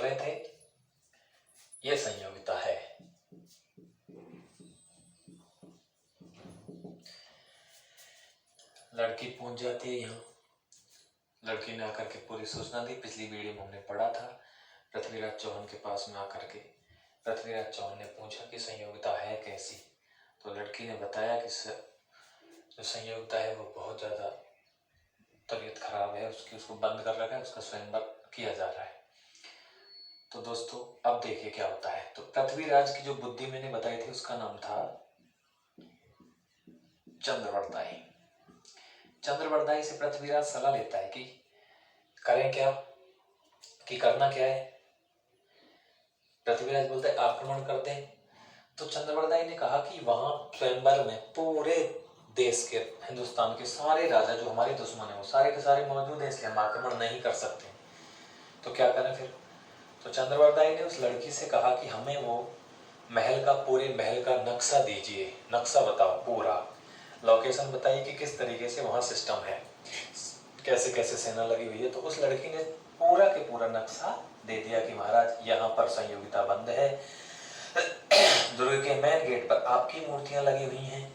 रहे थे, ये संयोगिता है। लड़की पहुंच जाती है यहाँ। लड़की ने आकर के पूरी सूचना दी। पिछली वीडियो में हमने पढ़ा था पृथ्वीराज चौहान के पास में आकर के पृथ्वीराज चौहान ने पूछा कि संयोगिता है कैसी। तो लड़की ने बताया कि जो संयोगिता है वो बहुत ज़्यादा तबीयत खराब है उसकी, उसको बंद कर रखा है, उसका स्वयंवर किया जा रहा है। तो दोस्तों अब देखिए क्या होता है। तो पृथ्वीराज की जो बुद्धि मैंने बताई थी उसका नाम था चंद्रवरदाई। चंद्रवरदाई से पृथ्वीराज सलाह लेता है कि करें क्या, कि करना क्या है। पृथ्वीराज बोलता है आक्रमण करते हैं। तो चंद्रवरदाई ने कहा कि वहां स्वयंवर में पूरे देश के, हिंदुस्तान के सारे राजा जो हमारे दुश्मन है वो सारे के सारे मौजूद हैं, इसलिए हम आक्रमण नहीं कर सकते। तो क्या करें फिर। तो चंद्रवरदाई ने उस लड़की से कहा कि हमें वो महल का, पूरे महल का नक्शा दीजिए, नक्शा बताओ, पूरा लोकेशन बताइए कि किस तरीके से वहाँ सिस्टम है, कैसे कैसे सेना लगी हुई है। तो उस लड़की ने पूरा के पूरा नक्शा दे दिया कि महाराज यहाँ पर संयोगिता बंद है, दुर्ग के मेन गेट पर आपकी मूर्तियां लगी हुई हैं,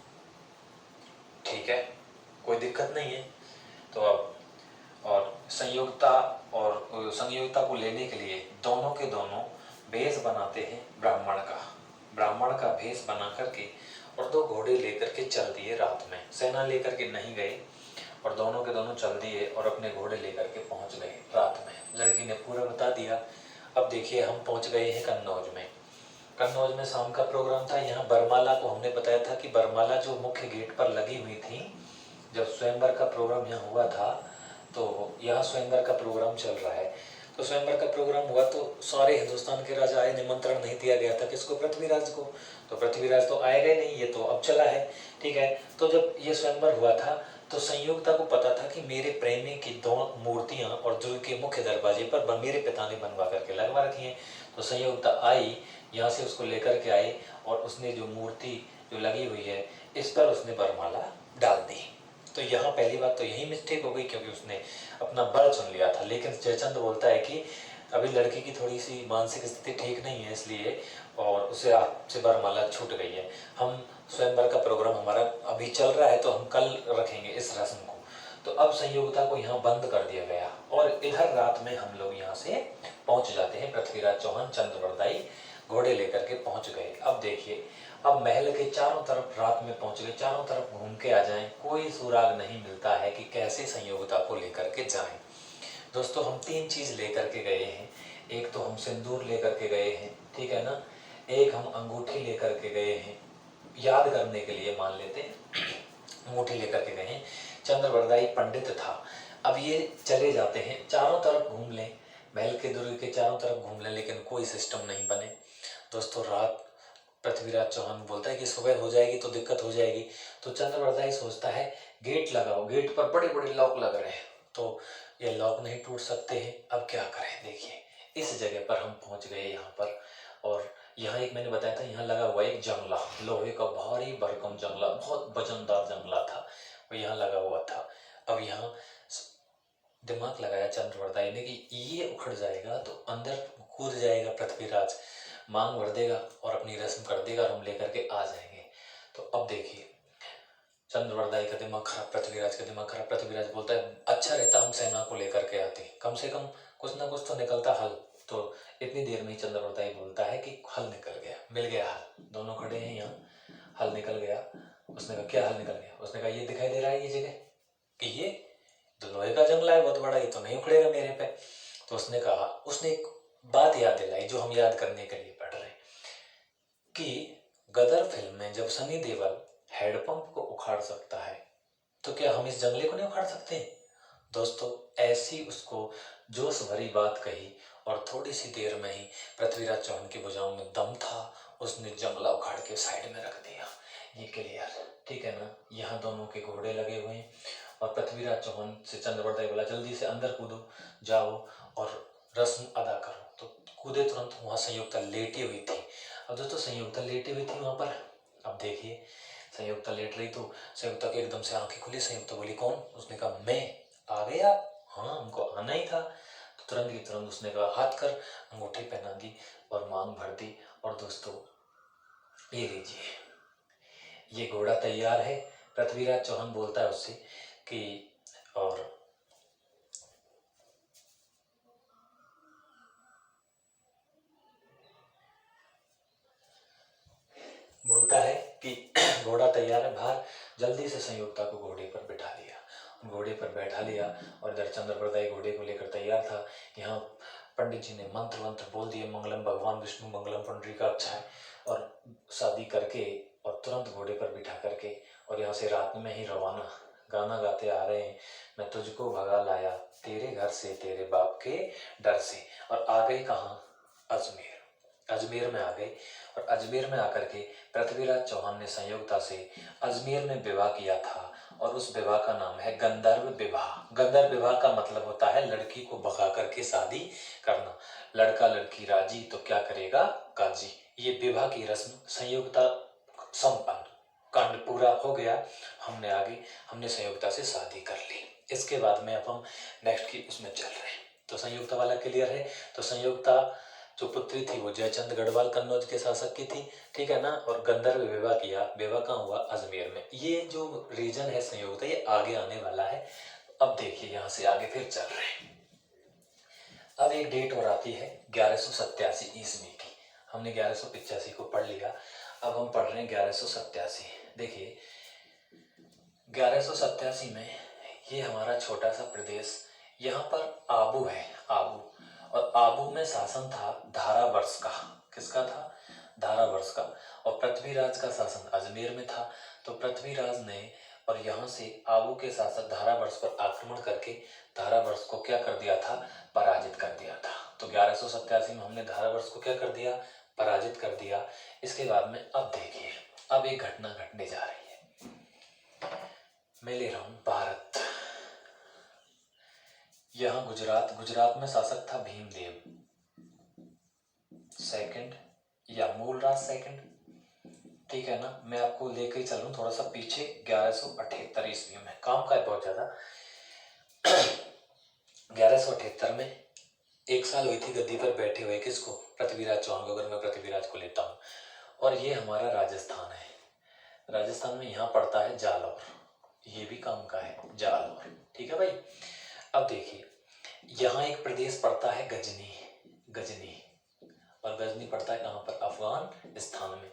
ठीक है, कोई दिक्कत नहीं है। तो अब और संयोगिता को लेने के लिए दोनों के दोनों भेष बनाते हैं ब्राह्मण का भेष बना करके, और 2 घोड़े लेकर के चल दिए रात में। सेना लेकर के नहीं गए और दोनों के दोनों चल दिए और अपने घोड़े लेकर के पहुंच गए रात में। लड़की ने पूरा बता दिया। अब देखिए हम पहुंच गए हैं कन्नौज में। कन्नौज में शाम का प्रोग्राम था। यहाँ बरमाला को हमने बताया था कि बरमाला जो मुख्य गेट पर लगी हुई थी, जब स्वयंवर का प्रोग्राम यहाँ हुआ था तो यहाँ स्वयंवर का प्रोग्राम चल रहा है। तो स्वयंवर का प्रोग्राम हुआ तो सारे हिंदुस्तान के राजा आए, निमंत्रण नहीं दिया गया था किसको, पृथ्वीराज को। तो पृथ्वीराज तो आएगा ही नहीं, ये तो अब चला है, ठीक है। तो जब ये स्वयंवर हुआ था तो संयोगिता को पता था कि मेरे प्रेमी की 2 मूर्तियां और दुर्ग के मुख्य दरवाजे पर मेरे पिता ने बनवा करके लगवा रखी हैं। तो संयोगिता आई, यहाँ से उसको लेकर के आई और उसने जो मूर्ति जो लगी हुई है इस पर उसने बरमाला डाल दी। तो यहाँ पहली बात तो यही मिस्टेक हो गई क्योंकि उसने अपना बल चुन लिया था। लेकिन जयचंद बोलता है कि अभी लड़की की थोड़ी सी मानसिक स्थिति ठीक नहीं है इसलिए, और उसे आपसे बरमाला छूट गई है। हम स्वयंवर का प्रोग्राम हमारा अभी चल रहा है तो हम कल रखेंगे इस रस्म को। तो अब संयोगिता को यहाँ बंद कर दिया गया और इधर रात में हम लोग यहाँ से पहुँच जाते हैं। पृथ्वीराज चौहान चंद्रवरदाई घोड़े लेकर के पहुँच गए। अब देखिए, अब महल के चारों तरफ रात में पहुँच गए, चारों तरफ घूम के आ जाएं, कोई सुराग नहीं मिलता है कि कैसे संयोगिता को लेकर के जाएं। दोस्तों हम 3 चीज़ लेकर के गए हैं। एक तो हम सिंदूर लेकर के गए हैं, ठीक है ना, एक हम अंगूठी लेकर के गए हैं, याद करने के लिए मान लेते हैं अंगूठी लेकर के गए हैं। चंद्रवरदाई पंडित था। अब ये चले जाते हैं, चारों तरफ घूम लें, महल के दुर्ग के चारों तरफ घूम लें, लेकिन कोई सिस्टम नहीं बने। दोस्तों रात पृथ्वीराज चौहान बोलता है कि सुबह हो जाएगी तो दिक्कत हो जाएगी। तो चंद्रवरदाई सोचता है गेट लगाओ, गेट पर बड़े बड़े लॉक लग रहे हैं तो ये लॉक नहीं टूट सकते हैं। अब क्या करें। देखिए इस जगह पर हम पहुंच गए यहाँ पर, और यहाँ एक मैंने बताया था यहाँ लगा हुआ एक जंगला, लोहे का भारी भरकम जंगला, बहुत वजनदार जंगला था, वो यहाँ लगा हुआ था। अब यहाँ दिमाग लगाया चंद्रवरदाई ने कि ये उखड़ जाएगा तो अंदर कूद जाएगा पृथ्वीराज, मांग भर देगा और अपनी रस्म कर देगा और हम लेकर के आ जाएंगे। तो अब देखिए चंद्रवरदाई का दिमाग खराब, पृथ्वीराज का दिमाग खराब। पृथ्वीराज बोलता है अच्छा रहता हम सेना को लेकर के आते, कम से कम कुछ ना कुछ तो निकलता हल। तो इतनी देर में ही चंद्रवरदाई बोलता है कि हल निकल गया, मिल गया हल। दोनों खड़े हैं यहाँ, हल निकल गया। उसने कहा क्या हल निकल गया। उसने कहा ये दिखाई दे रहा है ये जगह, कि ये तो लोहे का जंगला है बहुत बड़ा, ये तो नहीं उखड़ेगा मेरे पे। तो उसने कहा, उसने एक बात याद दिलाई जो हम याद करने के लिए पढ़ रहे हैं कि गदर फिल्म में जब सनी देओल हैंडपंप को उखाड़ सकता है तो क्या हम इस जंगले को नहीं उखाड़ सकते। दोस्तों ऐसी उसको जोश भरी बात कही और थोड़ी सी देर में ही पृथ्वीराज चौहान की भुजाओं में दम था, उसने जंगला उखाड़ के साइड में रख दिया। ये क्लियर, ठीक है ना। यहाँ दोनों के घोड़े लगे हुए हैं और पृथ्वीराज चौहान से चंद्रवरदाई बोला जल्दी से अंदर कूदो, जाओ और रस्म अदा करो। तो कूदे तुरंत। वहाँ संयुक्ता लेटी हुई थी। अब दोस्तों संयुक्ता लेटी हुई थी वहाँ पर। अब देखिए संयुक्ता लेट रही तो संयुक्ता की एकदम से आंखें खुली। संयुक्ता बोली कौन। उसने कहा मैं। आ गए आप। हाँ हमको आना ही था। तो तुरंत ही तुरंत उसने कहा हाथ कर, अंगूठी पहना दी और मांग भर दी। और दोस्तों ये लीजिए, ये घोड़ा तैयार है। पृथ्वीराज चौहान बोलता है उससे कि और बोलता है कि घोड़ा तैयार है, बाहर जल्दी से संयुक्ता को घोड़े पर बिठा लिया। घोड़े पर बैठा लिया और इधर चंद्रप्रदाय घोड़े को लेकर तैयार था। यहाँ पंडित जी ने मंत्र वंत्र बोल दिए, मंगलम भगवान विष्णु मंगलम पुंडरीकाक्षाय, और शादी करके और तुरंत घोड़े पर बिठा करके और यहाँ से रात में ही रवाना गाना गाते आ रहे हैं, मैं तुझको भगा लाया तेरे घर से तेरे बाप के डर से। और आ गए कहाँ? अजमेर। अजमेर में आ गए और अजमेर में आकर के पृथ्वीराज चौहान ने संयोगता से अजमेर में विवाह किया था और उस विवाह का नाम है गंधर्व विवाह। गंधर्व विवाह का मतलब होता है लड़की को भगा करके शादी करना। लड़का लड़की राजी तो क्या करेगा काजी। ये विवाह की रस्म संयोगता संपन्न, कांड पूरा हो गया। हमने संयोगता से शादी कर ली। इसके बाद में अब हम नेक्स्ट की उसमें चल रहे हैं। तो संयोगता वाला क्लियर है। तो संयोगता जो पुत्री थी वो जयचंद गढ़वाल कन्नौज के शासक की थी, ठीक है ना। और गंधर्व विवाह किया। विवाह कहाँ हुआ? अजमेर में। ये जो रीजन है संयोगता, ये आगे आने वाला है। अब देखिए यहाँ से आगे फिर चल रहे हैं। अब एक डेट और आती है 1187 ईस्वी की। हमने 1185 को पढ़ लिया, अब हम पढ़ रहे हैं 1187। देखिए 1187 में ये हमारा छोटा सा प्रदेश, यहाँ पर आबू है, आबू। और आबू में शासन था धारावर्ष का। किसका था? धारावर्ष का। और पृथ्वीराज का शासन अजमेर में था। तो पृथ्वीराज ने और यहाँ से आबू के शासक धारावर्ष पर आक्रमण करके धारावर्ष को क्या कर दिया था? पराजित कर दिया था। तो 1187 में हमने धारावर्ष को क्या कर दिया? पराजित कर दिया। इसके बाद में अब देखिए, अब एक घटना घटने जा रही है। मैं ले रहा हूं भारत। यहां गुजरात में शासक था भीमदेव सेकंड या मूलराज सेकंड, ठीक है ना। मैं आपको लेकर चल रहा हूं थोड़ा सा पीछे 1178 ईस्वी में। काम का है बहुत ज्यादा। 1178 में एक साल हुई थी गद्दी पर बैठे हुए किसको? पृथ्वीराज चौहान को। अगर मैं पृथ्वीराज को लेता हूँ और ये हमारा राजस्थान है। राजस्थान में यहाँ पड़ता है जालौर, ये भी काम का है जालौर, ठीक है भाई। अब देखिए यहाँ एक प्रदेश पड़ता है गजनी, गजनी। और गजनी पड़ता है कहाँ पर? अफगानिस्तान में।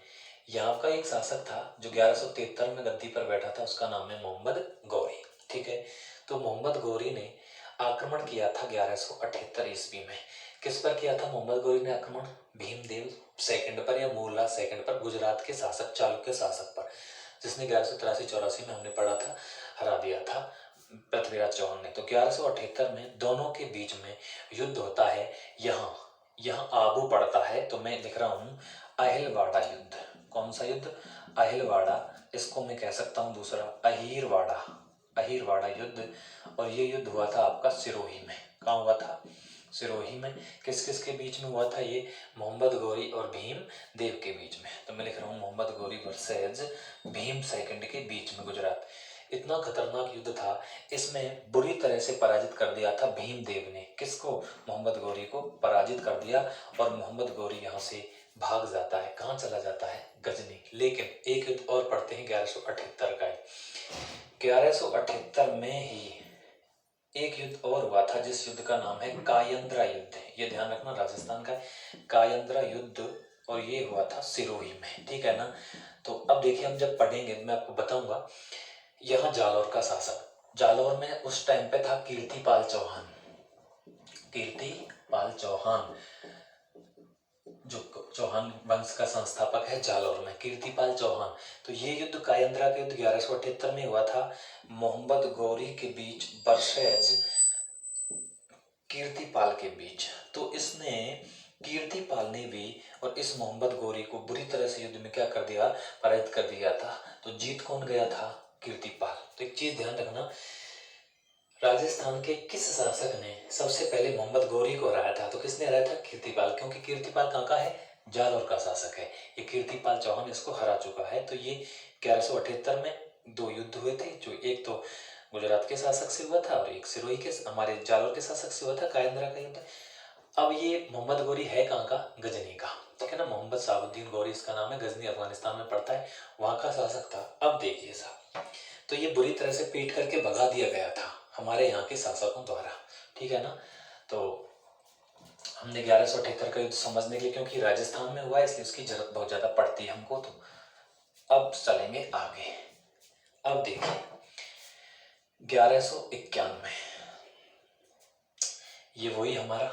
यहाँ का एक शासक था जो 1173 में गद्दी पर बैठा था, उसका नाम है मोहम्मद गौरी, ठीक है। तो मोहम्मद गौरी ने आक्रमण किया था 1178 ईस्वी में। किस पर किया था मोहम्मद गौरी ने आक्रमण? भीमदेव सेकंड पर या मूलराज सेकंड पर, गुजरात के शासक, चालुक्य शासक पर, जिसने 1183-84 में हमने पढ़ा था हरा दिया था पृथ्वीराज चौहान ने। तो 1178 में दोनों के बीच में युद्ध होता है। यहाँ आबू पड़ता है, तो मैं लिख रहा हूँ अहिलवाड़ा युद्ध। कौन सा युद्ध? अहिलवाड़ा। इसको मैं कह सकता हूँ दूसरा अहीरवाड़ा, अहीरवाड़ा युद्ध। और ये युद्ध हुआ था आपका सिरोही में। कहाँ हुआ था? सिरोही में। किस किस के बीच में हुआ था ये? मोहम्मद गौरी और भीम देव के बीच में। तो मैं लिख रहा हूँ मोहम्मद गौरी वर्सेज भीम सेकंड के बीच में गुजरात। इतना खतरनाक युद्ध था, इसमें बुरी तरह से पराजित कर दिया था भीमदेव ने। किसको? मोहम्मद गौरी को पराजित कर दिया। और मोहम्मद गौरी यहाँ से भाग जाता है। कहाँ चला जाता है? गजनी। लेकिन एक युद्ध और पढ़ते हैं 1178 का। 1178 में ही एक युद्ध और हुआ था जिस युद्ध का नाम है कायंद्रा युद्ध। ये ध्यान रखना, राजस्थान का कायंद्रा युद्ध। और ये हुआ था सिरोही में, ठीक है ना। तो अब देखिए हम जब पढ़ेंगे मैं आपको बताऊंगा। यहाँ जालौर का शासक, जालौर में उस टाइम पे था कीर्तिपाल चौहान। कीर्तिपाल चौहान जो चौहान वंश का संस्थापक है जालौर में, कीर्तिपाल चौहान। तो ये युद्ध कायंद्रा का युद्ध 1178 में हुआ था मोहम्मद गौरी के बीच वर्सेज कीर्तिपाल के बीच। तो इसने कीर्तिपाल ने भी और इस मोहम्मद गौरी को बुरी तरह से युद्ध में क्या कर दिया? पराजित कर दिया था। तो जीत कौन गया था? कीर्तिपाल। तो एक चीज ध्यान रखना, राजस्थान के किस शासक ने सबसे पहले मोहम्मद गौरी को हराया था? तो किसने हराया था? कीर्तिपाल। क्योंकि कीर्तिपाल कहाँ का है? जालौर का शासक है। ये कीर्तिपाल चौहान इसको हरा चुका है। तो ये 1178 में दो युद्ध हुए थे, जो एक तो गुजरात के शासक से हुआ था और एक सिरोही के हमारे जालोर के शासक से हुआ था कायंद्रा का युद्ध। अब ये मोहम्मद गौरी है कहाँ का? गजनी का, ठीक है ना। मोहम्मद साबुद्दीन गौरी इसका नाम है, गजनी अफगानिस्तान में पड़ता है, वहां का शासक था। अब देखिए साहब, तो ये बुरी तरह से पीट करके भगा दिया गया था हमारे यहाँ के शासकों द्वारा, ठीक है ना। तो हमने 1178 का युद्ध समझने के लिए, क्योंकि राजस्थान में हुआ है इसलिए उसकी जरूरत बहुत ज्यादा पड़ती है हमको। तो अब चलेंगे आगे। अब देखिए 1191, ये वही हमारा,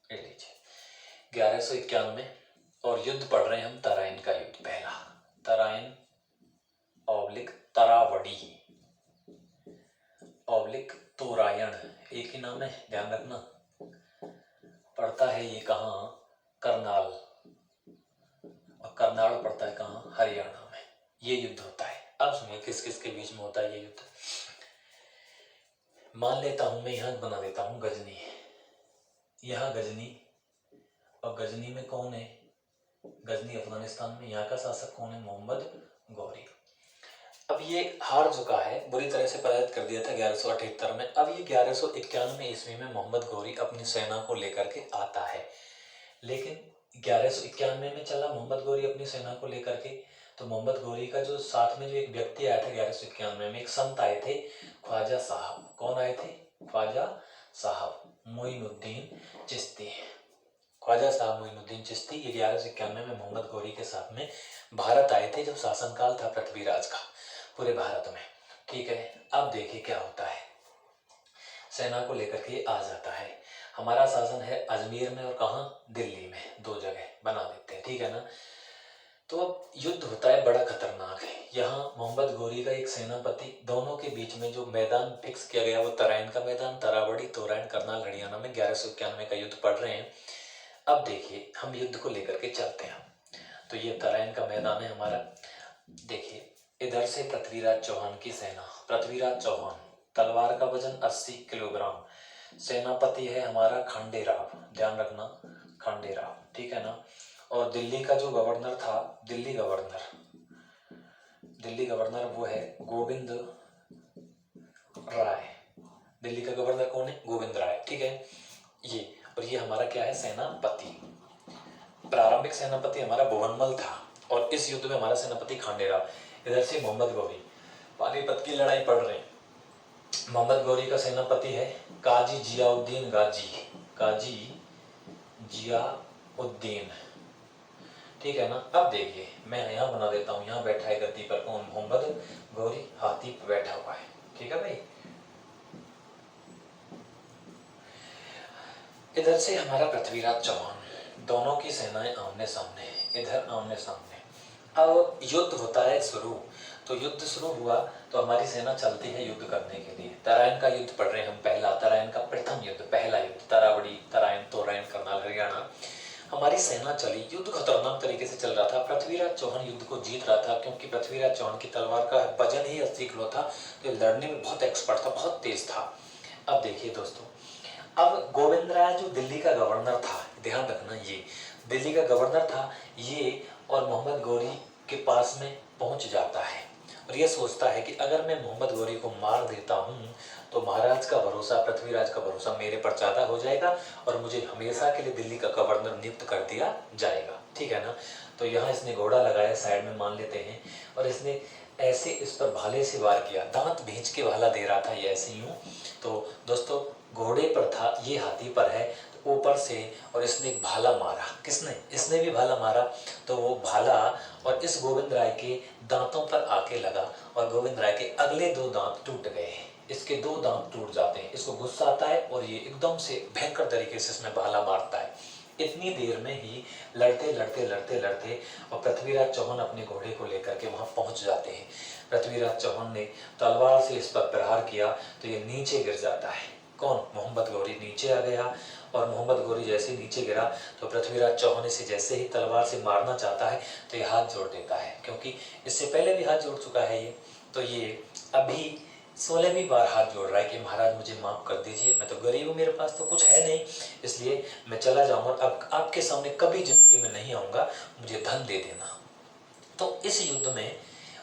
ले लीजिए 1191, और युद्ध पढ़ रहे हैं हम तराइन का युद्ध, पहला तराइन ऑब्लिक तरावड़ी ऑब्लिक तोरायण, एक ही नाम है, ध्यान रखना। पड़ता है ये कहाँ? करनाल, और करनाल पड़ता है कहाँ? हरियाणा में। ये युद्ध होता है। अब सुनिए किस किस के बीच में होता है ये युद्ध। मान लेता हूं मैं, यहां बना देता हूं गजनी, यहाँ गजनी, और गजनी में कौन है? गजनी अफगानिस्तान में। यहाँ का शासक कौन है? मोहम्मद गौरी। अब ये हार चुका है, बुरी तरह से पराजित कर दिया था 1178 में। अब ये 1191 ईस्वी में मोहम्मद गौरी अपनी सेना को लेकर के आता है, लेकिन 1191 में चला मोहम्मद गौरी अपनी सेना को लेकर के, तो मोहम्मद गौरी का जो साथ में जो एक व्यक्ति आया था 1191 में, एक संत आए थे, ख्वाजा साहब। कौन आए थे? ख्वाजा साहब मोइनुद्दीन चिश्ती। ख्वाजा साहब मोइनुद्दीन चिश्ती ये 1191 में मोहम्मद गौरी के साथ में भारत आए थे, जब शासनकाल था पृथ्वीराज का पूरे भारत में, ठीक है। अब देखिए क्या होता है, सेना को लेकर के आ जाता है। हमारा शासन है अजमेर में और कहाँ? दिल्ली में, दो जगह बना देते हैं, ठीक है ना। तो अब युद्ध होता है, बड़ा खतरनाक है। यहाँ मोहम्मद गौरी का एक सेनापति, दोनों के बीच में जो मैदान फिक्स किया गया वो तराइन का मैदान, तरावड़ी तोराइन करनाल हरियाणा में 1191 का युद्ध पढ़ रहे हैं। अब देखिए हम युद्ध को लेकर के चलते हैं। तो ये तराइन का मैदान है हमारा। देखिए इधर से पृथ्वीराज चौहान की सेना, पृथ्वीराज चौहान, तलवार का वजन 80 किलोग्राम, सेनापति है हमारा खांडेराव, ध्यान रखना खांडेराव, ठीक है ना। और दिल्ली का जो गवर्नर था, दिल्ली गवर्नर वो है गोविंद राय। दिल्ली का गवर्नर कौन है? गोविंद राय, ठीक है ये। और ये हमारा क्या है? सेनापति। प्रारंभिक सेनापति हमारा भुवनमल था, और इस युद्ध में हमारा सेनापति खांडेराव। इधर से मोहम्मद गौरी, पानीपत की लड़ाई पड़ रहे हैं। मोहम्मद गौरी का सेनापति है काजी जियाउद्दीन गाजी, काजी जियाउद्दीन, ठीक है ना। अब देखिए मैं यहाँ बना देता हूँ, यहाँ बैठा है गद्दी पर कौन? मोहम्मद गौरी, हाथी पर बैठा हुआ है, ठीक है भाई। इधर से हमारा पृथ्वीराज चौहान, दोनों की सेनाएं आमने सामने, इधर आमने सामने। अब युद्ध होता है शुरू। तो युद्ध शुरू हुआ तो हमारी सेना चलती है युद्ध करने के लिए। तराइन का युद्ध पढ़ रहे हैं हम, पहला तराइन का प्रथम युद्ध, पहला युद्ध, तरावड़ी तराइन तोराइन करनाल हरियाणा। हमारी सेना चली, युद्ध खतरनाक तरीके से चल रहा था। पृथ्वीराज चौहान युद्ध को जीत रहा था, क्योंकि पृथ्वीराज चौहान की तलवार का वजन ही 80 किलो था, तो लड़ने में बहुत एक्सपर्ट था, बहुत तेज था। अब देखिए दोस्तों, अब गोविंद राय जो दिल्ली का गवर्नर था, ध्यान रखना ये दिल्ली का गवर्नर था ये, और मोहम्मद गौरी के पास में पहुंच जाता है, और ये सोचता है कि अगर मैं मोहम्मद गौरी को मार देता हूँ तो महाराज का भरोसा, पृथ्वीराज का भरोसा मेरे पर ज्यादा हो जाएगा, और मुझे हमेशा के लिए दिल्ली का गवर्नर नियुक्त कर दिया जाएगा, ठीक है ना। तो यहाँ इसने घोड़ा लगाया, साइड में मान लेते हैं, और इसने ऐसे इस पर भाले से वार किया, दांत भींच के भाला दे रहा था ये ऐसे यूं। तो दोस्तों घोड़े पर था, ये हाथी पर है, तो ऊपर से, और इसने एक भाला मारा, किसने? इसने भी भाला मारा। तो वो भाला और इस गोविंद राय के दांतों पर आके लगा, और गोविंद राय के अगले दो दांत टूट गए, इसके दो दांत टूट जाते हैं। इसको गुस्सा आता है और ये एकदम से भयंकर तरीके से इसमें भाला मारता है। इतनी देर में ही लड़ते लड़ते लड़ते लड़ते और पृथ्वीराज चौहान अपने घोड़े को लेकर के वहां पहुंच जाते हैं। पृथ्वीराज चौहान ने तलवार से इस पर प्रहार किया तो ये नीचे गिर जाता है। कौन? मोहम्मद गौरी नीचे आ गया, और मोहम्मद गौरी जैसे नीचे गिरा तो पृथ्वीराज चौहान इसे जैसे ही तलवार से मारना चाहता है तो ये हाथ जोड़ देता है, क्योंकि इससे पहले भी हाथ जोड़ चुका है ये। तो ये अभी 16वीं बार हाथ जोड़ रहा है कि महाराज मुझे माफ़ कर दीजिए, मैं तो गरीब हूँ, मेरे पास तो कुछ है नहीं, इसलिए मैं चला जाऊँगा, अब आपके सामने कभी जिंदगी में नहीं आऊँगा, मुझे धन दे देना। तो इस युद्ध में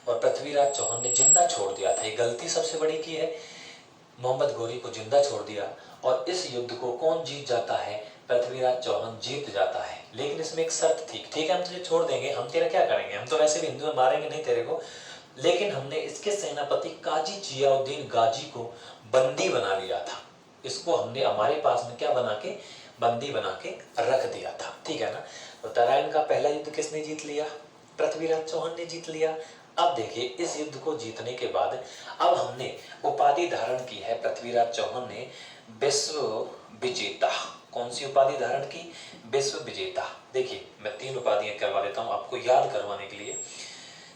और पृथ्वीराज चौहान ने जिंदा छोड़ दिया था। ये गलती सबसे बड़ी की है, मोहम्मद गौरी को जिंदा छोड़ दिया। और इस युद्ध को कौन जीत जाता है? पृथ्वीराज चौहान जीत जाता है। लेकिन इसमें एक शर्त थी, ठीक है हम तुझे छोड़ देंगे, हम तेरा क्या करेंगे, हम तो वैसे भी हिंदू में मारेंगे नहीं तेरे को, लेकिन हमने इसके सेनापति काजी जियाउद्दीन गाजी को बंदी बना लिया था। इसको हमने हमारे पास में क्या बना के, बंदी बना के रख दिया था, ठीक है ना। तो तराइन का पहला युद्ध किसने जीत लिया? पृथ्वीराज चौहान ने जीत लिया। अब देखिए इस युद्ध को जीतने के बाद अब हमने उपाधि धारण की है, पृथ्वीराज चौहान ने विश्व विजेता। कौन सी उपाधि धारण की? विश्व विजेता। देखिए मैं 3 उपाधियां करवा देता हूं आपको याद करवाने के लिए।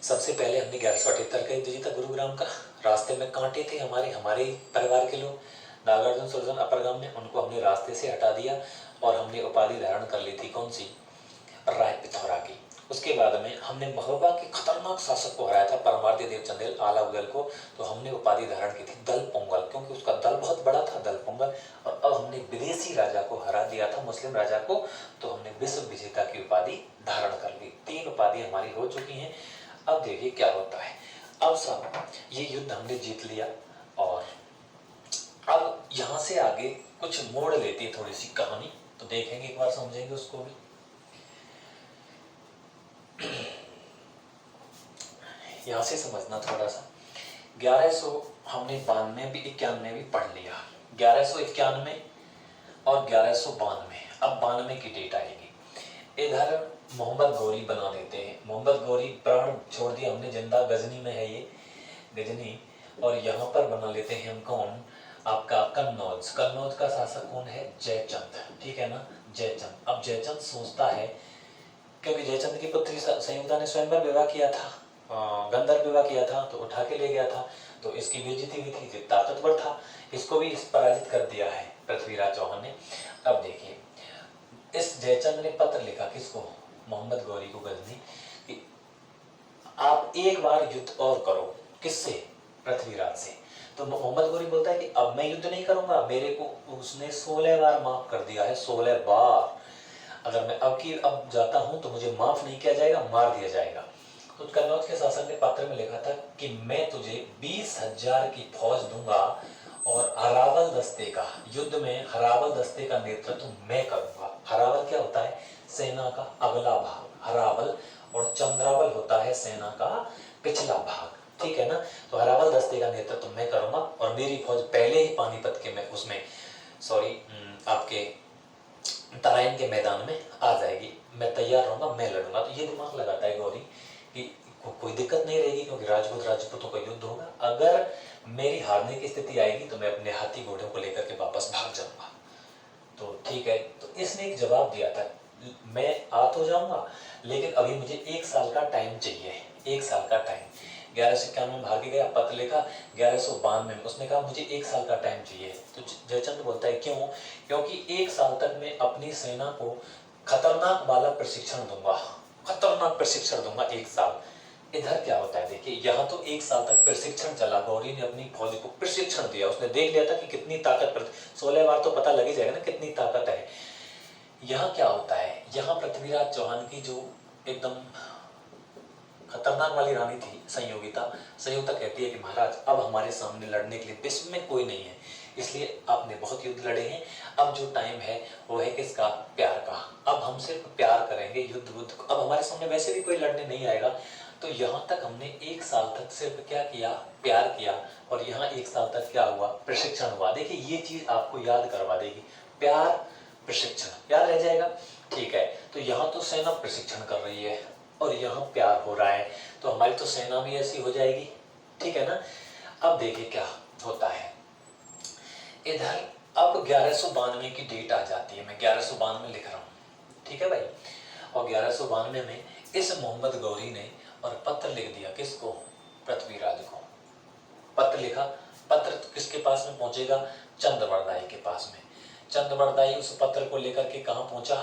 सबसे पहले हमने 1178 का युद्ध जीता गुरुग्राम का। रास्ते में कांटे थे हमारे परिवार के लोग, नागार्जुन सुरजन अपरगाम में, उनको हमने रास्ते से हटा दिया और हमने उपाधि धारण कर ली थी कौन सी? राय पिथौरा की। उसके बाद में हमने महोबा के खतरनाक शासक को हराया था, परमार्दी देव चंदेल आला उदल को, तो हमने उपाधि धारण की थी दल पोंगल, क्योंकि उसका दल बहुत बड़ा था, दल पोंगल। और अब हमने विदेशी राजा को हरा दिया था, मुस्लिम राजा को, तो हमने विश्व विजेता की उपाधि धारण कर ली। 3 उपाधि हमारी हो चुकी हैं। अब देखिए क्या होता है। अब सब ये युद्ध हमने जीत लिया और अब यहां से आगे कुछ मोड़ लेती है थोड़ी सी कहानी, तो देखेंगे एक बार, समझेंगे उसको भी। यहां से समझना थोड़ा सा। 1100 हमने 91 भी पढ़ लिया, 1191 और 1192। अब 92 की डेट आएगी। इधर मोहम्मद गौरी बना देते हैं, मोहम्मद गौरी प्राण छोड़ दिया हमने जिंदा, गजनी में है ये, गजनी। और यहाँ पर बना लेते हैं हम कौन? आपका कन्नौज। कन्नौज का शासक कौन है? जयचंद, ठीक है ना, जयचंद। अब जयचंद सोचता है, क्योंकि जयचंद की पुत्री संयुक्ता ने स्वयंवर विवाह किया था, गंधर्व विवाह किया था, तो उठा के ले गया था, तो इसकी बेइज्जती हुई थी, ताकतवर था, इसको भी पराजित कर दिया है पृथ्वीराज चौहान ने। अब देखिए इस जयचंद ने पत्र लिखा किसको? मोहम्मद गौरी को, गजनी, कि आप एक बार युद्ध और करो। किससे? पृथ्वीराज से। तो मोहम्मद गौरी बोलता है कि अब मैं युद्ध नहीं करूंगा, मेरे को उसने 16 बार माफ कर दिया है, 16 बार। अगर मैं अब जाता हूं तो मुझे माफ नहीं किया जाएगा, मार दिया जाएगा। तो कन्नौज के शासक ने पत्र में लिखा था कि मैं तुझे 20,000 की फौज दूंगा और हरावल दस्ते का, युद्ध में हरावल दस्ते का नेतृत्व मैं करूंगा। हरावल क्या होता है? सेना का अगला भाग, हरावल, और चंद्रावल होता है सेना का पिछला भाग, ठीक है ना। तो हरावल दस्ते का नेतृत्व मैं करूंगा और मेरी फौज पहले ही पानीपत के में उसमें आपके तराइन के मैदान में आ जाएगी, मैं तैयार रहूंगा, मैं लड़ूंगा। तो ये दिमाग लगाता है गौरी कि कोई दिक्कत नहीं रहेगी, क्योंकि राजपूतों का युद्ध होगा, अगर मेरी हारने की स्थिति आएगी तो मैं अपने हाथी घोड़ों को लेकर के वापस भाग जाऊंगा। तो ठीक है, तो इसने एक जवाब दिया था, मैं आ तो जाऊंगा लेकिन अभी मुझे 1 साल का टाइम चाहिए, 1 साल का टाइम। 1191 में भाग गया, पत्र लिखा 1192 में, उसने कहा मुझे 1 साल का टाइम चाहिए। तो जयचंद बोलता है क्यों? क्योंकि 1 साल तक मैं अपनी सेना को खतरनाक वाला प्रशिक्षण दूंगा, खतरनाक प्रशिक्षण दूंगा 1 साल। इधर क्या होता है देखिए, यहाँ तो 1 साल तक प्रशिक्षण चला, गौरी ने अपनी फौज को प्रशिक्षण दिया, उसने देख लिया था कि कितनी ताकत, 16 बार तो पता लग ही जाएगा ना कितनी ताकत है। यहाँ क्या होता है, यहाँ पृथ्वीराज चौहान की जो एकदम खतरनाक वाली रानी थी संयोगिता कहती है कि महाराज अब हमारे सामने लड़ने के लिए विश्व में कोई नहीं है, इसलिए आपने बहुत युद्ध लड़े हैं, अब जो टाइम है वो है किसका? प्यार का। अब हम सिर्फ प्यार करेंगे, युद्ध अब हमारे सामने वैसे भी कोई लड़ने नहीं आएगा। तो यहाँ तक हमने 1 साल तक सिर्फ क्या किया? प्यार किया। और यहाँ 1 साल तक क्या हुआ? प्रशिक्षण हुआ। देखिए ये चीज आपको याद करवा देगी, प्यार प्रशिक्षण याद रह जाएगा, ठीक है। तो यहाँ तो सेना प्रशिक्षण कर रही है और यहाँ प्यार हो रहा है, तो हमारी तो सेना भी ऐसी हो जाएगी, ठीक है ना। अब देखिए क्या होता है इधर, अब 1192 की डेट आ जाती है, मैं 1192 लिख रहा हूँ, ठीक है भाई। और 1192 में इस मोहम्मद गौरी ने और पत्र लिख दिया किसको? पृथ्वीराज को। पत्र लिखा, पत्र किसके पास में पहुंचेगा? चंद्रवरदाई के पास में। चंद्रवरदाई उस पत्र को लेकर के कहाँ पहुंचा?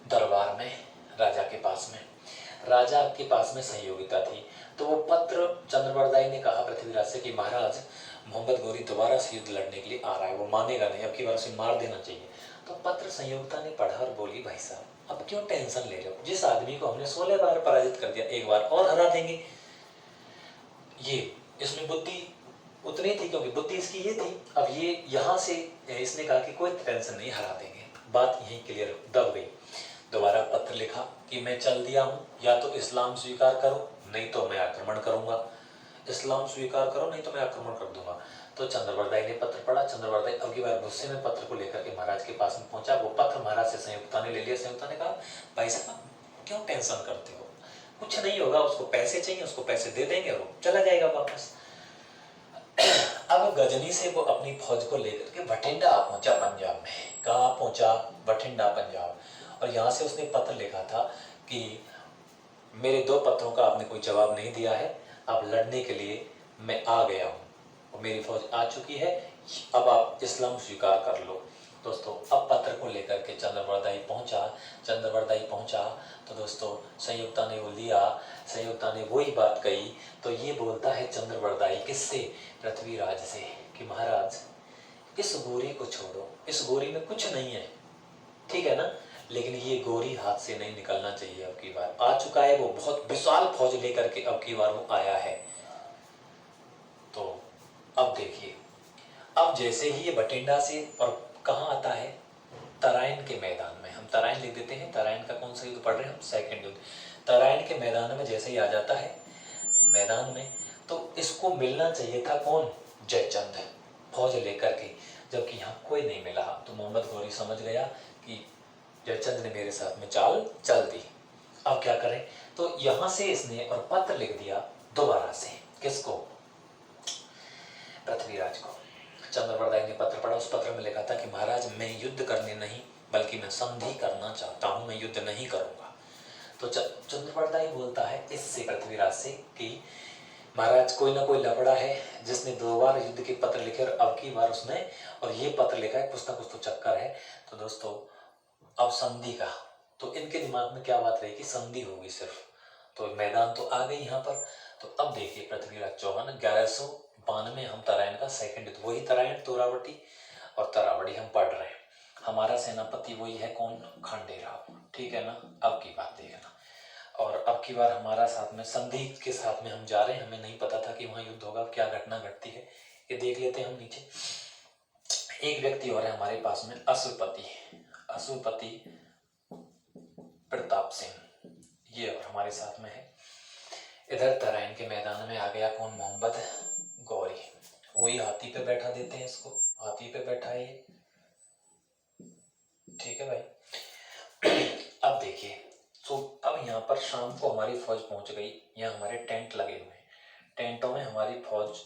दरबार में, राजा के पास में। राजा के पास में संयोगिता थी, तो वो पत्र चंद्रवरदाई ने कहा पृथ्वीराज से कि महाराज मोहम्मद गौरी दोबारा से युद्ध लड़ने के लिए आ रहा है, वो मानेगा नहीं, अब की बार उसे मार देना चाहिए। तो पत्र संयोगिता ने पढ़ा और बोली भाई साहब अब क्यों टेंशन ले रहे हो? जिस आदमी को हमने 16 बार पराजित कर दिया, एक बार और हरा देंगे। ये इसमें बुद्धि उतनी थी क्योंकि बुद्धि इसकी ये थी। अब ये यहाँ से इसने कहा कि कोई टेंशन नहीं, हरा देंगे। बात यहीं क्लियर दब गई। दोबारा पत्र लिखा कि मैं चल दिया हूँ, या तो इस्लाम स्वीकार करो नहीं तो मैं आक्रमण करूंगा। इस्लाम स्वीकार करो नहीं तो मैं आक्रमण कर दूंगा। तो चंद्रवरदाई ने पत्र पढ़ा। चंद्रवरदाई अब की बार गुस्से में पत्र को लेकर के महाराज के पास में पहुंचा। वो पत्र महाराज से संयुक्ता ने ले लिया। संयुक्ता ने कहा, भाई साहब क्यों टेंशन करते हो, कुछ नहीं होगा, उसको पैसे चाहिए, उसको पैसे दे देंगे, वो चला जाएगा वापस। अब गजनी से वो अपनी फौज को लेकर के बठिंडा पहुंचा पंजाब में। कहाँ पहुंचा? बठिंडा पंजाब। और यहाँ से उसने पत्र लिखा था कि मेरे 2 पत्रों का आपने कोई जवाब नहीं दिया है, अब लड़ने के लिए मैं आ गया हूँ और मेरी फौज आ चुकी है, अब आप इस्लाम स्वीकार कर लो। दोस्तों अब पत्र को लेकर के चंद्रवरदाई पहुंचा तो दोस्तों संयुक्ता ने वो लिया। संयुक्ता ने वही बात कही। तो ये बोलता है चंद्रवरदाई किससे? पृथ्वीराज से, कि महाराज इस गोरी को छोड़ो, इस गोरी में कुछ नहीं है, ठीक है ना, लेकिन ये गोरी हाथ से नहीं निकलना चाहिए। अब की बार आ चुका है वो, बहुत विशाल फौज लेकर के अब की बार वो आया है। तो अब देखिए, अब जैसे ही ये बठिंडा से और कहाँ आता है? तराइन के मैदान में। हम तराइन लिख देते हैं। तराइन का कौन सा युद्ध पढ़ रहे हैं हम? सेकंड युद्ध। तराइन के मैदान में जैसे ही आ जाता है मैदान में, तो इसको मिलना चाहिए था कौन? जयचंद, फौज लेकर के, जबकि यहाँ कोई नहीं मिला। तो मोहम्मद गौरी समझ गया कि जयचंद ने मेरे साथ में चाल चल दी, अब क्या करें? तो यहाँ से इसने और पत्र लिख दिया दोबारा से। किसको? पृथ्वीराज को। चंद्रवरदाई ने पत्र पढ़ा। उस पत्र में लिखा था कि महाराज मैं युद्ध करने नहीं बल्कि मैं संधि करना चाहता हूँ, मैं युद्ध नहीं करूँगा। तो चंद्रवरदाई बोलता है इससे, पृथ्वीराज से, कि महाराज कोई ना कोई लफड़ा है जिसने 2 बार युद्ध के पत्र लिखे और अब की बार उसने और ये पत्र लिखा है, कुछ ना कुछ तो चक्कर है। तो दोस्तों अब संधि का, तो इनके दिमाग में क्या बात रही कि संधि होगी सिर्फ। तो मैदान तो आ गई यहाँ पर। तो अब देखिए पृथ्वीराज चौहान 1192 हम तराइन का सेकंड युद्ध, वही तराइन तोरावटी और तरावड़ी हम पढ़ रहे हैं। हमारा सेनापति वही है कौन? खंडेराव, ठीक है ना। अब की बात देखना। और अब की बार हमारा साथ में संधि के साथ में हम जा रहे हैं। हमें नहीं पता था कि वहाँ युद्ध होगा, क्या घटना घटती है ये देख लेते हैं हम नीचे। एक व्यक्ति और है हमारे पास में, अश्वपति प्रताप सिंह, ये और हमारे साथ में है। इधर तराइन के मैदान में आ गया कौन? मोहम्मद गौरी। वही हाथी पे बैठा देते हैं इसको, हाथी पे बैठा है ये, ठीक है भाई। अब देखिए, तो अब यहाँ पर शाम को हमारी फौज पहुंच गई। यहाँ हमारे टेंट लगे हुए हैं, टेंटों में हमारी फौज।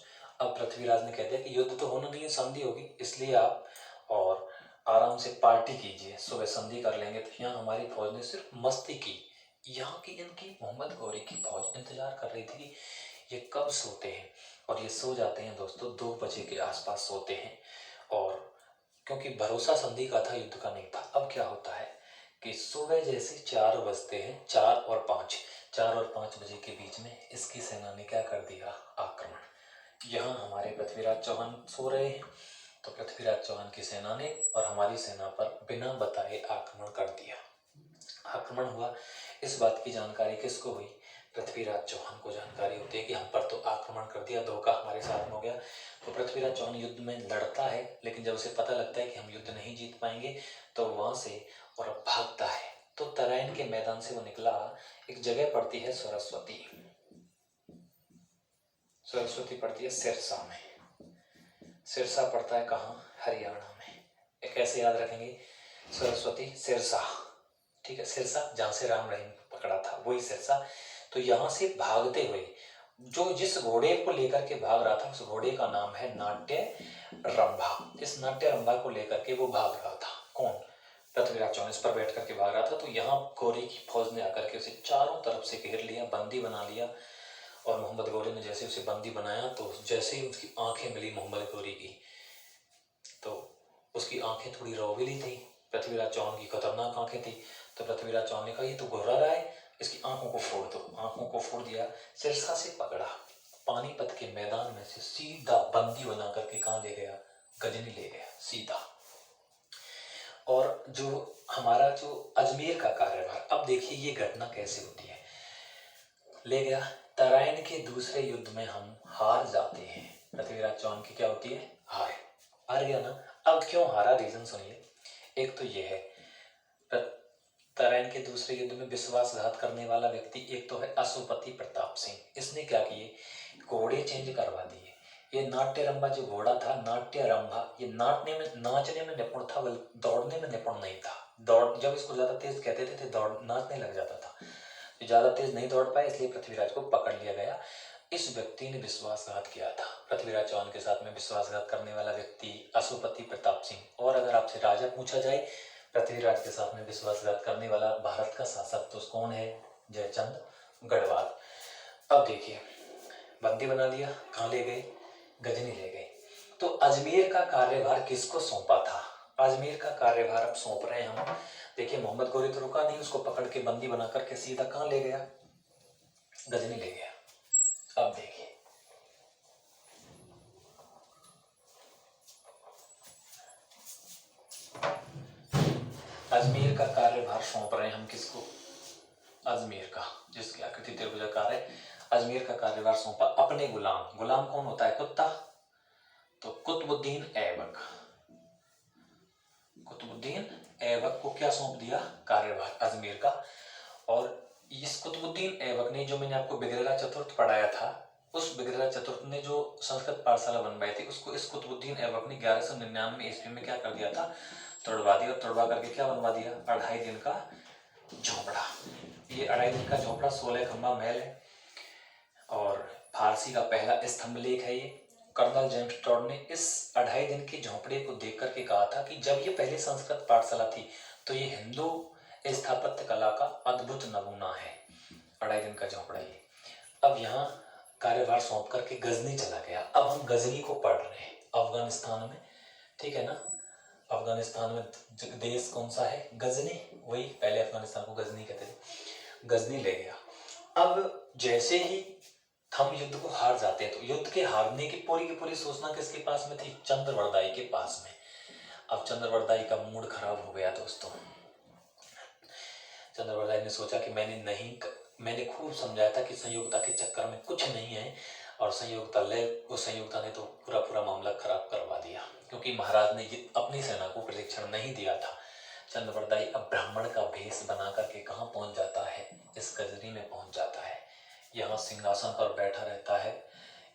अब पृथ्वीराज ने कह दिया कि युद्ध तो होना नहीं है, संधि होगी, इसलिए आप और आराम से पार्टी कीजिए, सुबह संधि कर लेंगे। तो यहाँ हमारी फौज ने सिर्फ मस्ती की। यहाँ की इनकी मोहम्मद गौरी की फौज इंतजार कर रही थी कि ये कब सोते हैं, और ये सो जाते हैं दोस्तों 2 बजे के आसपास सोते हैं। और क्योंकि भरोसा संधि का था, युद्ध का नहीं था। अब क्या होता है कि सुबह जैसे 4 बजते हैं, 4 और 5 बजे के बीच में इसकी सेना ने क्या कर दिया? आक्रमण। यहाँ हमारे पृथ्वीराज चौहान सो रहे हैं, तो पृथ्वीराज चौहान की सेना ने और हमारी सेना पर बिना बताए आक्रमण कर दिया। आक्रमण हुआ। इस बात की जानकारी किसको हुई? पृथ्वीराज चौहान को जानकारी होती है कि हम पर तो आक्रमण कर दिया, धोखा हमारे साथ में हो गया। तो पृथ्वीराज चौहान युद्ध में लड़ता है, लेकिन जब उसे पता लगता है कि हम युद्ध नहीं जीत पाएंगे तो वहां से और भागता है। तो तराइन के मैदान से वो निकला। एक जगह पड़ती है सरस्वती, सरस्वती पड़ती है सिरसा में। सिरसा पड़ता है कहाँ? हरियाणा में। एक ऐसे याद रखेंगे, सरस्वती सिरसा, ठीक है। सिरसा जहाँ से राम रहीम पकड़ा था वही सिरसा। तो यहाँ से भागते हुए जो जिस घोड़े को लेकर के भाग रहा था, उस घोड़े का नाम है नाट्य रंभा। इस नाट्य रंभा को लेकर के वो भाग रहा था। कौन? पृथ्वीराज चौहान इस पर बैठ करके भाग रहा था। तो यहाँ गौरी की फौज ने आकर के उसे चारों तरफ से घेर लिया, बंदी बना लिया। और मोहम्मद गौरी ने जैसे उसे बंदी बनाया, तो जैसे ही उसकी आंखें मिली मोहम्मद गौरी की, तो उसकी आंखें थोड़ी रोविली थी, पृथ्वीराज चौहान की खतरनाक आंखें थी। तो पृथ्वीराज चौहान ने कहा ये तो घुर्रा रहा है, इसकी आंखों को फोड़ दो। आंखों को फोड़ दिया, सिरसा से पकड़ा, पानीपत के मैदान में से सीधा बंदी बना करके कहाँ ले गया? गजनी ले गया सीधा। और जो हमारा जो अजमेर का कार्यभार, अब देखिए ये घटना कैसे होती है। ले गया, तराइन के दूसरे युद्ध में हम हार जाते हैं। पृथ्वीराज चौहान की क्या होती है? हार गया ना। अब क्यों हारा, रीजन सुनिए। एक तो ये है, तराइन के दूसरे युद्ध में विश्वासघात करने वाला व्यक्ति एक तो है अशुपति प्रताप सिंह। इसने क्या किए, घोड़े चेंज करवा दिए। ये नाट्यरंभा जो घोड़ा था, नाट्यरंभा, ये नाचने में निपुण था, दौड़ने में निपुण नहीं था। दौड़, जब इसको ज्यादा तेज कहते थे दौड़, नाचने लग जाता था। तो ज्यादा तेज नहीं दौड़ पाए, इसलिए पृथ्वीराज को पकड़ लिया गया। इस व्यक्ति ने विश्वासघात किया था पृथ्वीराज चौहान के साथ में। विश्वासघात करने वाला व्यक्ति अशुपति प्रताप सिंह। और अगर आपसे राजा पूछा जाए पृथ्वीराज के साथ में विश्वासघात करने वाला भारत का शासक, तो कौन है? जयचंद गढ़वाल। अब देखिए, बंदी बना लिया, कहाँ ले गए? गजनी ले गए। तो अजमेर का कार्यभार किसको सौंपा था? अजमेर का कार्यभार अब सौंप रहे हैं हम। देखिए, मोहम्मद गौरी तो रुका नहीं, उसको पकड़ के बंदी बना करके सीधा कहाँ ले गया? गजनी ले गया। अब देखिए, अजमेर का कार्यभार सौंप रहे हैं हम किसको? अजमेर का, जिसकी आकृति त्रिभुजाकार है। अजमेर का कार्यभार सौंपा अपने गुलाम। गुलाम कौन होता है? कुत्ता। तो कुतुबुद्दीन ऐबक, कुतुबुद्दीन ऐबक को क्या सौंप दिया? कार्यभार अजमेर का। और इस कुतुबुद्दीन ऐबक ने, जो मैंने आपको बिगरला चतुर्थ पढ़ाया था, उस बिगरला चतुर्थ ने जो संस्कृत पाठशाला बनवाई थी, उसको इस कुतुबुद्दीन ऐबक ने 1199 ईस्वी में क्या कर दिया था? तोड़वा दिया। और तोड़वा करके क्या बनवा दिया? 2.5 दिन का झोपड़ा। ये 2.5 दिन का झोपड़ा 16 खंबा महल है और फारसी का पहला स्तंभ लेख है ये। कर्नल जेम्स टॉड ने इस 2.5 दिन के झोंपड़े को देख करके कहा था कि जब ये पहले संस्कृत पाठशाला थी तो ये हिंदू स्थापत्य कला का अद्भुत नमूना है। 2.5 दिन का झोंपड़ा ये। अब यहाँ कार्यभार सौंप करके गजनी चला गया। अब हम गजनी को पढ़ रहे हैं अफगानिस्तान में, ठीक है ना। अफगानिस्तान में देश कौन सा है? गजनी। वही पहले अफगानिस्तान को गजनी कहते थे। गजनी ले गया। अब जैसे ही हम युद्ध को हार जाते हैं, तो युद्ध के हारने की पूरी सूचना किसके पास में थी? चंद्रवरदाई के पास में। अब चंद्रवरदाई का मूड खराब हो गया दोस्तों। चंद्रवरदाई ने सोचा कि मैंने खूब समझाया था कि संयोगता के चक्कर में कुछ नहीं है, और संयोगता ने तो पूरा मामला खराब करवा दिया, क्योंकि महाराज ने अपनी सेना को प्रशिक्षण नहीं दिया था। चंद्रवरदाई अब ब्राह्मण का भेष बना करके कहाँ पहुंच जाता है? इस गजनी में पहुंच जाता है। यहाँ सिंहासन पर बैठा रहता है।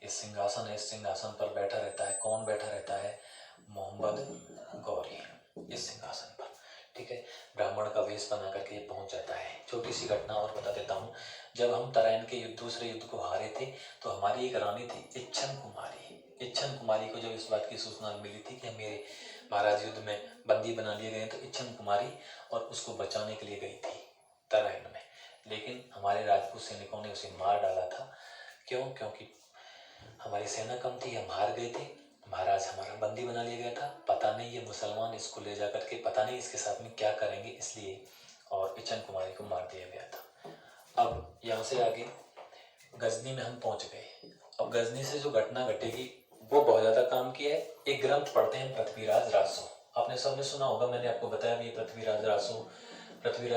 इस सिंहासन पर बैठा रहता है। कौन बैठा रहता है? मोहम्मद गौरी, इस सिंहासन पर, ठीक है। ब्राह्मण का वेश बना करके ये पहुंच जाता है। छोटी सी घटना और बता देता हूँ। जब हम तराइन के दूसरे युद्ध को हारे थे, तो हमारी एक रानी थी इच्छन कुमारी। इच्छन कुमारी को जब इस बात की सूचना मिली थी कि मेरे महाराज युद्ध में बंदी बना लिए गए, तो इच्छन कुमारी और उसको बचाने के लिए गई थी तराइन में। लेकिन हमारे राजपूत सैनिकों ने उसे मार डाला था। क्यों? क्योंकि हमारी सेना कम थी, हम हार गए थे। महाराज हमारा बंदी बना लिया गया था। पता नहीं ये मुसलमान इसको ले जाकर के पता नहीं इसके साथ में क्या करेंगे, इसलिए, और इच्छन कुमारी को मार दिया गया था। अब यहाँ से आगे गजनी में हम पहुंच गए। अब गजनी से जो घटना घटेगी वो बहुत ज्यादा काम की है। एक ग्रंथ पढ़ते हैं पृथ्वीराज रासो। आपने सबने सुना होगा, मैंने आपको बताया भी पृथ्वीराज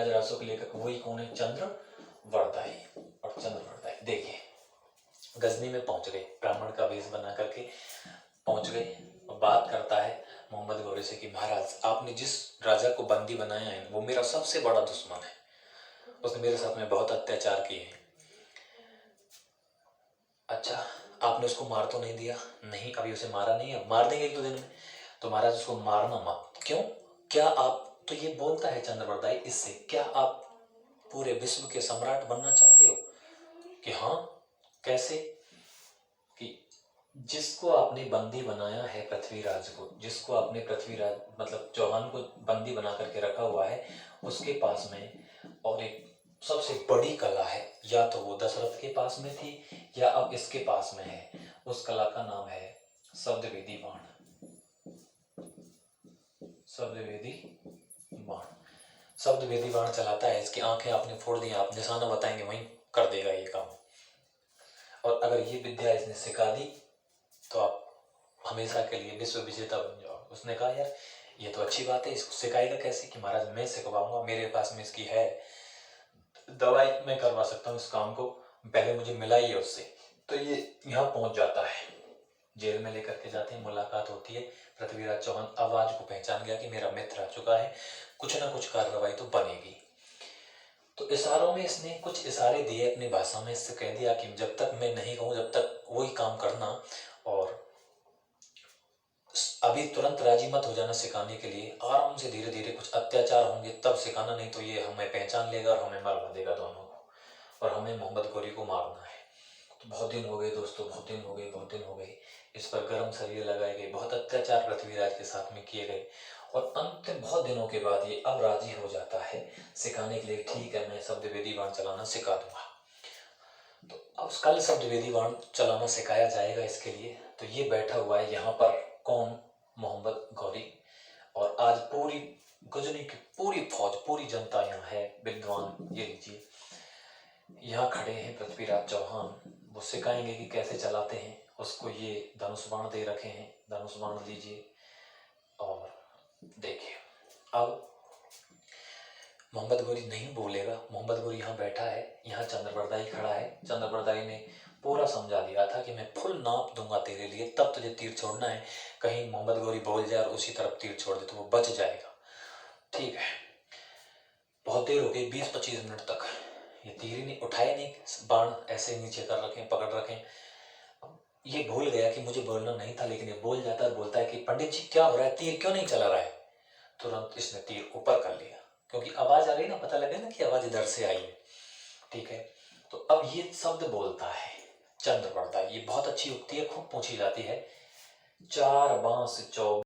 रासो के लेखक वही कौन है? चंद्रवरदाई। और चंद्रवरदाई देखिए गजनी में पहुंच गए, ब्राह्मण का वेश बना करके पहुंच गए। और बात करता है मोहम्मद गौरी से कि महाराज आपने जिस राजा को बंदी बनाया है वो मेरा सबसे बड़ा दुश्मन है, उसने मेरे साथ में बहुत अत्याचार किए हैं। अच्छा, आपने उसको मार तो नहीं दिया? नहीं, अभी उसे मारा नहीं है, मार देंगे 1-2 दिन में। तो महाराज उसको मारना मत। क्यों? क्या आप, तो ये बोलता है चंद्रवरदाई इससे, क्या आप पूरे विश्व के सम्राट बनना चाहते हो? कि हाँ। कैसे? कि जिसको आपने बंदी बनाया है, पृथ्वीराज को, जिसको आपने पृथ्वीराज मतलब चौहान को बंदी बना करके रखा हुआ है, उसके पास में और एक सबसे बड़ी कला है, या तो वो दशरथ के पास में थी या अब इसके पास में है। उस कला का नाम है शब्दवेदी बाण। शब्दवेदी बाण, शब्दवेदी बाण चलाता है। इसकी आंखें आपने फोड़ दी, आप निशाना बताएंगे वहीं कर देगा ये काम। और अगर ये विद्या इसने सिखा दी तो आप हमेशा के लिए विश्व विजेता बन जाओ। उसने कहा यार ये तो अच्छी बात है, इसको सिखाएगा कैसे? कि महाराज मैं सिखवाऊंगा, मेरे पास में इसकी है दवाई, मैं करवा सकता हूँ इस काम को, पहले मुझे मिला ही है उससे। तो ये यहाँ पहुंच जाता है, जेल में लेकर के जाते हैं, मुलाकात होती है। पृथ्वीराज चौहान आवाज को पहचान गया कि मेरा मित्र आ चुका है, कुछ ना कुछ कार्रवाई तो बनेगी। तो इशारों में इसने कुछ इशारे दिए अपनी भाषा में, इससे कह दिया कि जब तक मैं नहीं कहूँ जब तक वही काम करना, और अभी तुरंत राजी मत हो जाना सिखाने के लिए, आराम से धीरे धीरे कुछ अत्याचार होंगे तब सिखाना, नहीं तो ये हमें पहचान लेगा और हमें मरवा देगा दोनों को, और हमें मोहम्मद गौरी को मारना है। तो बहुत दिन हो गए दोस्तों, बहुत दिन हो गए, बहुत दिन हो गए। इस पर गर्म सरिये लगाए गए, बहुत अत्याचार पृथ्वीराज के साथ में किए गए, और अंत में बहुत दिनों के बाद ये अब राजी हो जाता है सिखाने के लिए। ठीक है, मैं शब्द वेदी बाण चलाना सिखा दूंगा। तो अब कल शब्द वेदी बाण चलाना सिखाया जाएगा इसके लिए। तो ये बैठा हुआ है यहाँ पर, कौन? मोहम्मद गौरी। और आज पूरी गजनी की पूरी फौज, पूरी जनता यहाँ है, विद्वान ये लीजिए यहाँ खड़े हैं पृथ्वीराज चौहान, वो सिखाएंगे कि कैसे चलाते हैं उसको। ये धनुष बाण दे रखे हैं, धनुष बाण लीजिए और देखिए। अब मोहम्मद गौरी नहीं बोलेगा, मोहम्मद गौरी यहाँ बैठा है, यहाँ चंद्रबरदाई खड़ा है। चंद्रबरदाई ने पूरा समझा दिया था कि मैं फुल नाप दूंगा तेरे लिए, तब तुझे तीर छोड़ना है। कहीं मोहम्मद गौरी बोल जाए और उसी तरफ तीर छोड़ दे तो वो बच जाएगा। ठीक है, बहुत देर हो गई, 20-25 मिनट तक ये तीर ही नहीं उठाए, नहीं बाण ऐसे नीचे कर रखे, पकड़ रखे। ये भूल गया कि मुझे बोलना नहीं था, लेकिन ये बोल जाता है, बोलता है कि पंडित जी क्या हो रहा है, तीर क्यों नहीं चला रहा है? तुरंत इसने तीर ऊपर कर लिया, क्योंकि आवाज आ गई ना, पता लगे ना कि आवाज इधर से आई है। ठीक है, तो अब ये शब्द बोलता है चंद्रबरदाई। ये बहुत अच्छी उक्ति है, खूब पूछी जाती है। 4 बांस 24